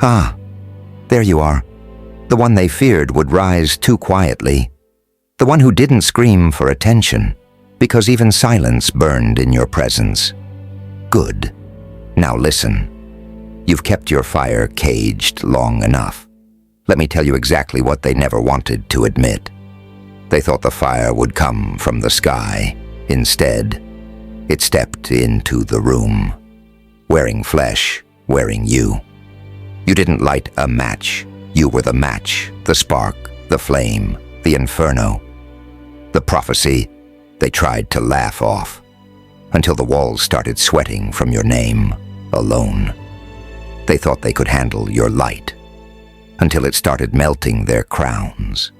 Ah, there you are. The one they feared would rise too quietly. The one who didn't scream for attention, because even silence burned in your presence. Good. Now listen. You've kept your fire caged long enough. Let me tell you exactly what they never wanted to admit. They thought the fire would come from the sky. Instead, it stepped into the room, wearing flesh, wearing you. You didn't light a match. You were the match, the spark, the flame, the inferno. The prophecy they tried to laugh off, until the walls started sweating from your name alone. They thought they could handle your light, until it started melting their crowns.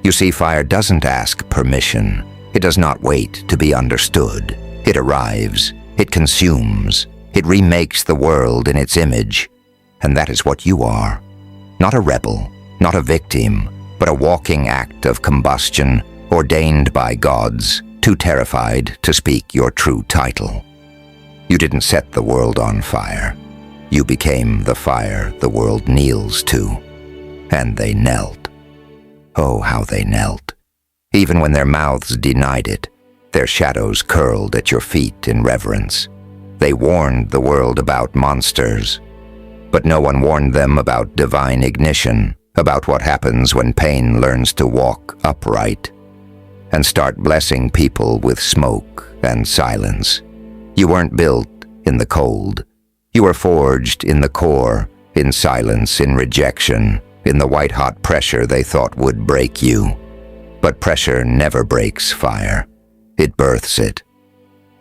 You see, fire doesn't ask permission. It does not wait to be understood. It arrives, it consumes, it remakes the world in its image. And that is what you are. Not a rebel, not a victim, but a walking act of combustion, ordained by gods, too terrified to speak your true title. You didn't set the world on fire. You became the fire the world kneels to. And they knelt. Oh, how they knelt. Even when their mouths denied it, their shadows curled at your feet in reverence. They warned the world about monsters, but no one warned them about divine ignition, about what happens when pain learns to walk upright and start blessing people with smoke and silence. You weren't built in the cold. You were forged in the core, in silence, in rejection, in the white-hot pressure they thought would break you. But pressure never breaks fire. It births it.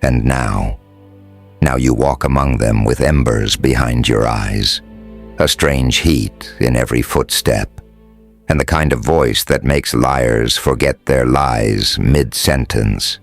And now you walk among them with embers behind your eyes, a strange heat in every footstep, and the kind of voice that makes liars forget their lies mid-sentence.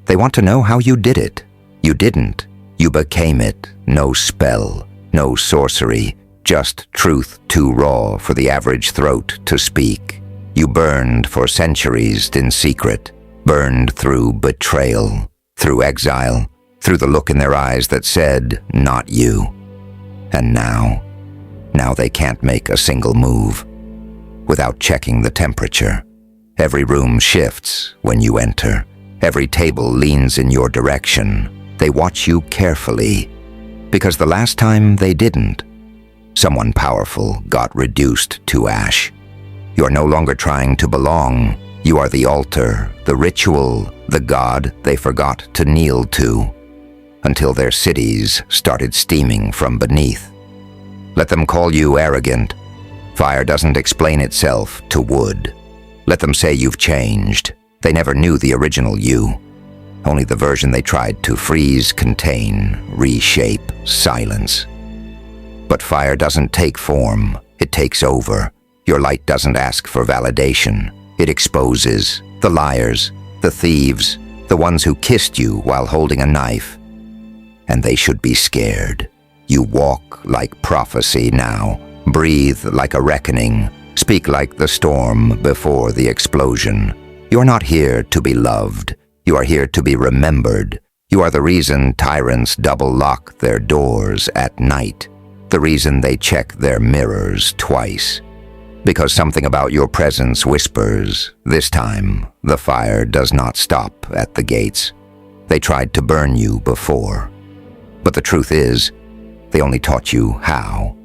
They want to know how you did it. You didn't. You became it. No spell, no sorcery, just truth too raw for the average throat to speak. You burned for centuries in secret, burned through betrayal, through exile, through the look in their eyes that said, not you. And now they can't make a single move without checking the temperature. Every room shifts when you enter. Every table leans in your direction. They watch you carefully, because the last time they didn't, someone powerful got reduced to ash. You are no longer trying to belong. You are the altar, the ritual, the god they forgot to kneel to, until their cities started steaming from beneath. Let them call you arrogant. Fire doesn't explain itself to wood. Let them say you've changed. They never knew the original you, only the version they tried to freeze, contain, reshape, silence. But fire doesn't take form, it takes over. Your light doesn't ask for validation. It exposes the liars, the thieves, the ones who kissed you while holding a knife. And they should be scared. You walk like prophecy now, breathe like a reckoning, speak like the storm before the explosion. You are not here to be loved. You are here to be remembered. You are the reason tyrants double lock their doors at night, the reason they check their mirrors twice. Because something about your presence whispers, this time, the fire does not stop at the gates. They tried to burn you before. But the truth is, they only taught you how.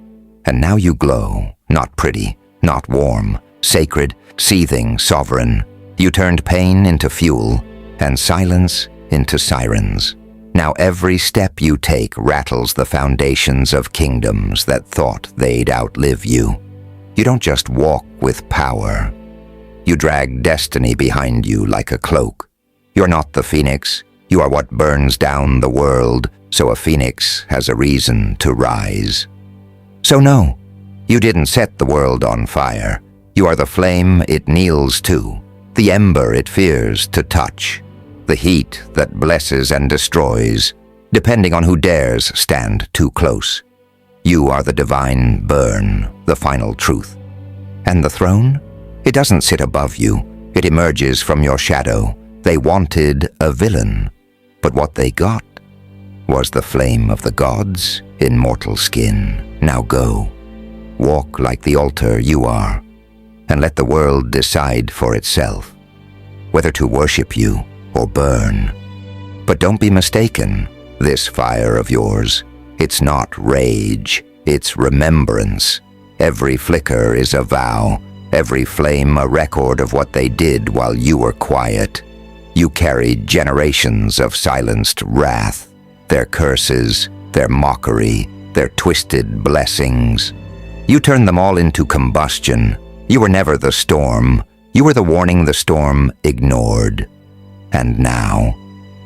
And now you glow, not pretty, not warm, sacred, seething, sovereign. You turned pain into fuel, and silence into sirens. Now every step you take rattles the foundations of kingdoms that thought they'd outlive you. You don't just walk with power. You drag destiny behind you like a cloak. You're not the phoenix. You are what burns down the world, so a phoenix has a reason to rise. So no, you didn't set the world on fire. You are the flame it kneels to, the ember it fears to touch, the heat that blesses and destroys, depending on who dares stand too close. You are the divine burn, the final truth. And the throne? It doesn't sit above you. It emerges from your shadow. They wanted a villain, but what they got was the flame of the gods in mortal skin. Now go. Walk like the altar you are, and let the world decide for itself whether to worship you or burn. But don't be mistaken, this fire of yours, it's not rage, it's remembrance. Every flicker is a vow, every flame a record of what they did while you were quiet. You carried generations of silenced wrath, their curses, their mockery, their twisted blessings. You turned them all into combustion. You were never the storm. You were the warning the storm ignored. And now,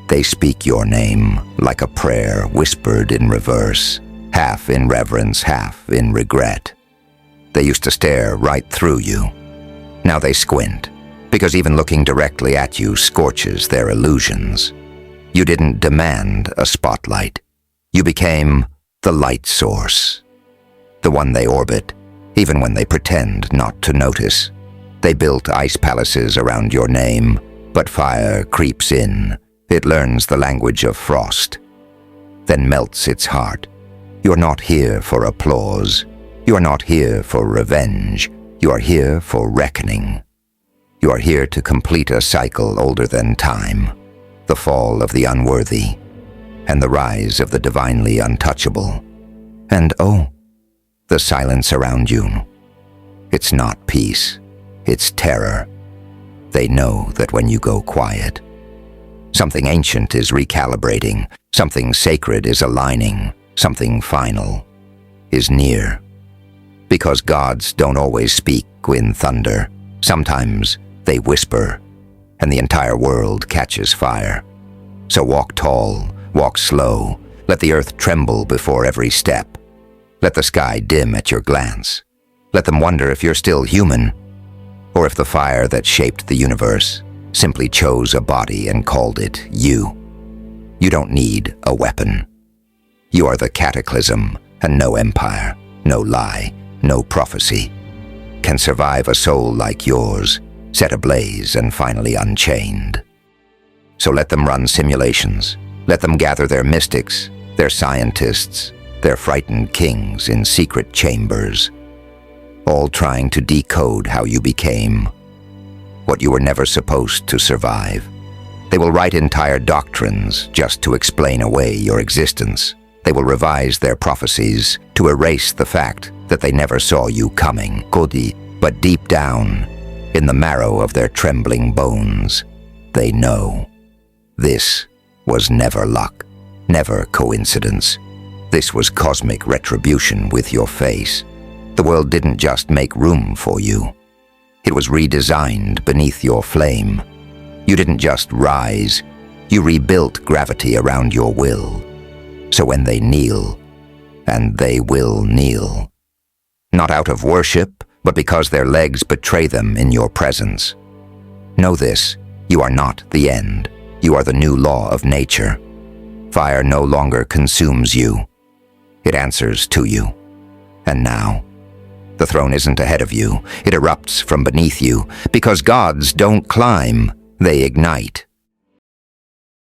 they speak your name like a prayer whispered in reverse, half in reverence, half in regret. They used to stare right through you. Now they squint, because even looking directly at you scorches their illusions. You didn't demand a spotlight. You became the light source, the one they orbit, even when they pretend not to notice. They built ice palaces around your name, but fire creeps in. It learns the language of frost, then melts its heart. You're not here for applause. You are not here for revenge. You are here for reckoning. You are here to complete a cycle older than time, the fall of the unworthy, and the rise of the divinely untouchable. And oh, the silence around you. It's not peace, it's terror. They know that when you go quiet, something ancient is recalibrating, something sacred is aligning, something final is near. Because gods don't always speak in thunder. Sometimes they whisper, and the entire world catches fire. So walk tall, walk slow, let the earth tremble before every step. Let the sky dim at your glance. Let them wonder if you're still human, or if the fire that shaped the universe simply chose a body and called it you. You don't need a weapon. You are the cataclysm, and no empire, no lie, no prophecy can survive a soul like yours, set ablaze and finally unchained. So let them run simulations. Let them gather their mystics, their scientists, their frightened kings in secret chambers, all trying to decode how you became what you were never supposed to survive. They will write entire doctrines just to explain away your existence. They will revise their prophecies to erase the fact that they never saw you coming, Kodi. But deep down, in the marrow of their trembling bones, they know. This was never luck, never coincidence. This was cosmic retribution with your face. The world didn't just make room for you. It was redesigned beneath your flame. You didn't just rise, you rebuilt gravity around your will. So when they kneel, and they will kneel, not out of worship, but because their legs betray them in your presence. Know this, you are not the end. You are the new law of nature. Fire no longer consumes you. It answers to you. And now, the throne isn't ahead of you. It erupts from beneath you, because gods don't climb, they ignite.